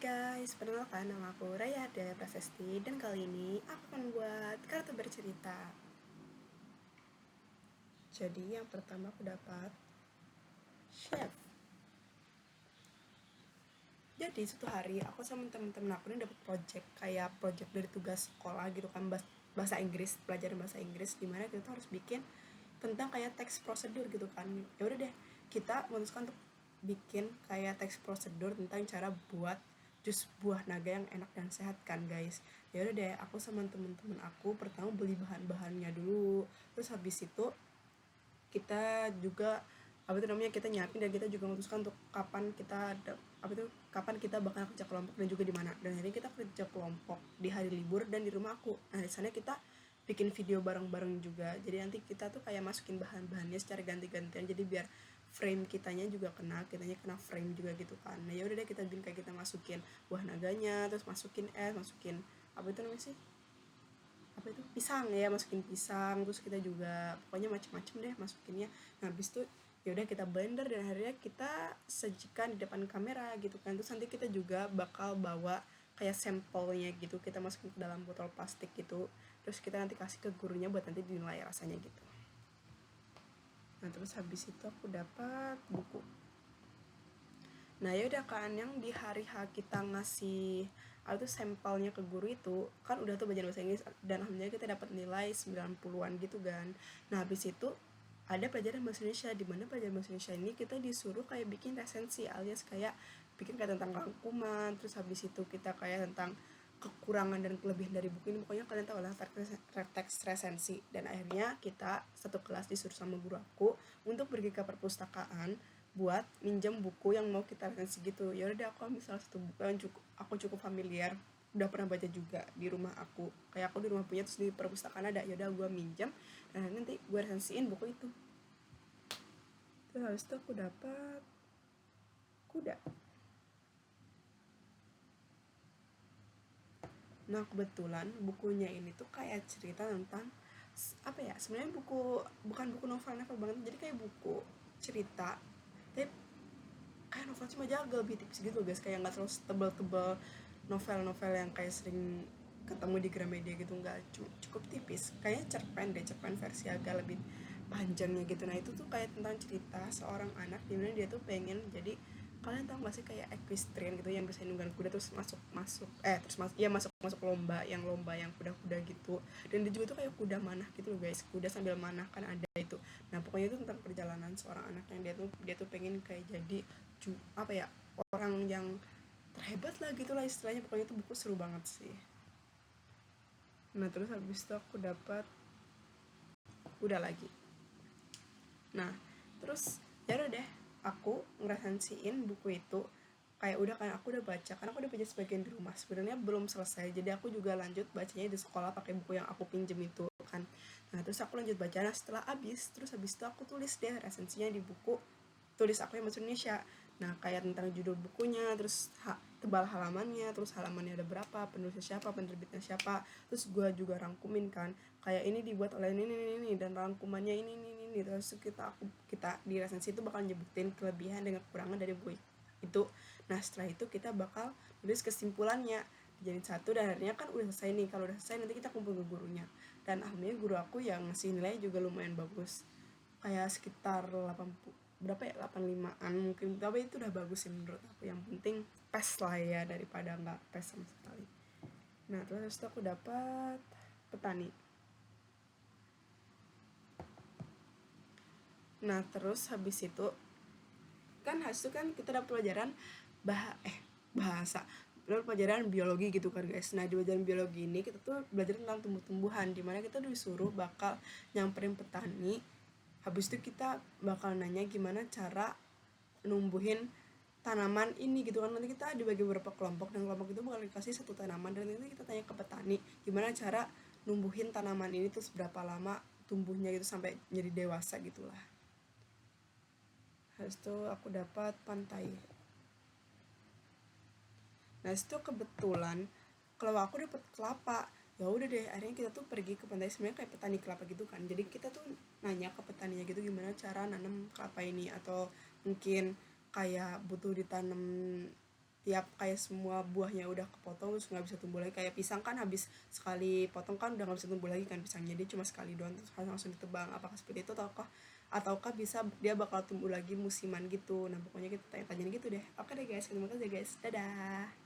guys, perkenalkan nama aku Raya Dea Prasesti dan kali ini aku akan buat kartu bercerita. Jadi yang pertama aku dapat chef. Jadi suatu hari aku sama temen-temen aku ini dapat project dari tugas sekolah gitu kan, bahasa Inggris, pelajaran bahasa Inggris, dimana kita tuh harus bikin tentang kayak teks prosedur gitu kan. Ya udah deh, kita memutuskan untuk bikin kayak teks prosedur tentang cara buat jus buah naga yang enak dan sehat kan guys. Ya udah deh, aku sama temen-temen aku pertama beli bahan-bahannya dulu, terus habis itu kita juga kita nyiapin, dan kita juga memutuskan untuk kapan kita bakal kerja kelompok dan juga di mana. Dan akhirnya kita kerja kelompok di hari libur dan di rumah aku. Nah di sana kita bikin video bareng-bareng juga, jadi nanti kita tuh kayak masukin bahan-bahannya secara ganti-gantian, jadi biar frame kitanya kena frame juga gitu kan. Nah ya udah deh, kita bikin kayak kita masukin buah naganya, terus masukin apa itu namanya sih, pisang ya, masukin pisang, terus kita juga pokoknya macam-macam deh masukinnya. Nah habis itu ya udah kita blender dan akhirnya kita sajikan di depan kamera gitu kan. Terus nanti kita juga bakal bawa kayak sampelnya gitu, kita masukin ke dalam botol plastik gitu, terus kita nanti kasih ke gurunya buat nanti dinilai rasanya gitu. Nah terus habis itu aku dapat buku. Nah ya udah kan, yang di hari H kita ngasih sampelnya ke guru itu kan udah tuh belajar bahasa Inggris, dan alhamdulillah kita dapat nilai 90-an gitu kan. Nah habis itu ada pelajaran bahasa Indonesia, di mana pelajaran bahasa Indonesia ini kita disuruh kayak bikin resensi, alias kayak bikin kayak tentang rangkuman, terus habis itu kita kayak tentang kekurangan dan kelebihan dari buku ini. Pokoknya kalian tahu lah teks resensi. Dan akhirnya kita satu kelas disuruh sama guru aku untuk pergi ke perpustakaan buat minjem buku yang mau kita resensi gitu. Ya udah, aku ambil salah satu buku yang aku cukup familiar, udah pernah baca juga di rumah aku, kayak aku di rumah punya, terus di perpustakaan ada. Ya udah gue minjem dan nanti gue resensiin buku itu. Terus habis itu aku dapat kuda. Nah kebetulan bukunya ini tuh kayak cerita tentang sebenarnya bukan buku novel banget, jadi kayak buku cerita, tapi kayak novel cuma agak lebih tipis gitu guys, kayak nggak terlalu tebel-tebel novel-novel yang kayak sering ketemu di Gramedia gitu, nggak, cukup tipis, kayaknya cerpen versi agak lebih panjangnya gitu. Nah itu tuh kayak tentang cerita seorang anak dimana dia tuh pengen jadi, kalian tahu gak sih kayak equestrian gitu, yang bisa nunggang kuda, terus masuk lomba yang kuda-kuda gitu. Dan dia juga tuh kayak kuda manah gitu loh guys, kuda sambil manah kan ada itu. Nah pokoknya itu tentang perjalanan seorang anak yang dia tuh pengen kayak jadi orang yang terhebat lah gitulah istilahnya. Pokoknya itu buku seru banget sih. Nah terus habis itu aku dapat udah lagi. Nah terus ya udah deh, aku ngeresensiin buku itu, kayak udah kan aku udah baca, karena aku udah baca sebagian di rumah, sebenarnya belum selesai, jadi aku juga lanjut bacanya di sekolah pakai buku yang aku pinjem itu kan. Nah terus aku lanjut baca. Nah setelah habis itu aku tulis deh resensinya di buku tulis aku yang bahasa Indonesia. Nah kayak tentang judul bukunya, terus tebal halamannya, terus halamannya ada berapa, penulisnya siapa, penerbitnya siapa, terus gue juga rangkumin kan, kayak ini dibuat oleh ini dan rangkumannya ini. Terus kita di resensi itu bakal nyebutin kelebihan dan kekurangan dari buku itu. Nah setelah itu kita bakal tulis kesimpulannya jadi satu, dan akhirnya kan udah selesai nih. Kalau udah selesai nanti kita kumpul ke gurunya, dan alhamdulillah guru aku yang ngasih nilai juga lumayan bagus, kayak sekitar 85-an mungkin, tapi itu udah bagus sih menurut aku. Yang penting pes lah ya, daripada nggak pes sama sekali. Nah terus aku dapat petani. Nah terus habis itu kan kita dapat pelajaran bahasa, lalu pelajaran biologi gitu kan guys. Nah di pelajaran biologi ini kita tuh belajar tentang tumbuh-tumbuhan, dimana kita disuruh bakal nyamperin petani. Habis itu kita bakal nanya gimana cara numbuhin tanaman ini gitu kan. Nanti kita dibagi beberapa kelompok, dan kelompok itu bakal dikasih satu tanaman, dan nanti kita tanya ke petani gimana cara numbuhin tanaman ini, terus berapa lama tumbuhnya gitu sampai jadi dewasa gitulah. Habis itu aku dapat pantai. Nah itu kebetulan kalau aku dapat kelapa, ya udah deh akhirnya kita tuh pergi ke pantai, sebenarnya kayak petani kelapa gitu kan. Jadi kita tuh nanya ke petaninya gitu gimana cara nanam kelapa ini, atau mungkin kayak butuh ditanam tiap kayak semua buahnya udah kepotong terus nggak bisa tumbuh lagi. Kayak pisang kan habis sekali potong kan udah nggak bisa tumbuh lagi kan pisangnya, dia cuma sekali doang terus harus langsung ditebang. Apakah seperti itu ataukah bisa dia bakal tumbuh lagi musiman gitu. Nah pokoknya kita tanya-tanyain gitu deh. Oke deh guys, terima kasih guys, dadah.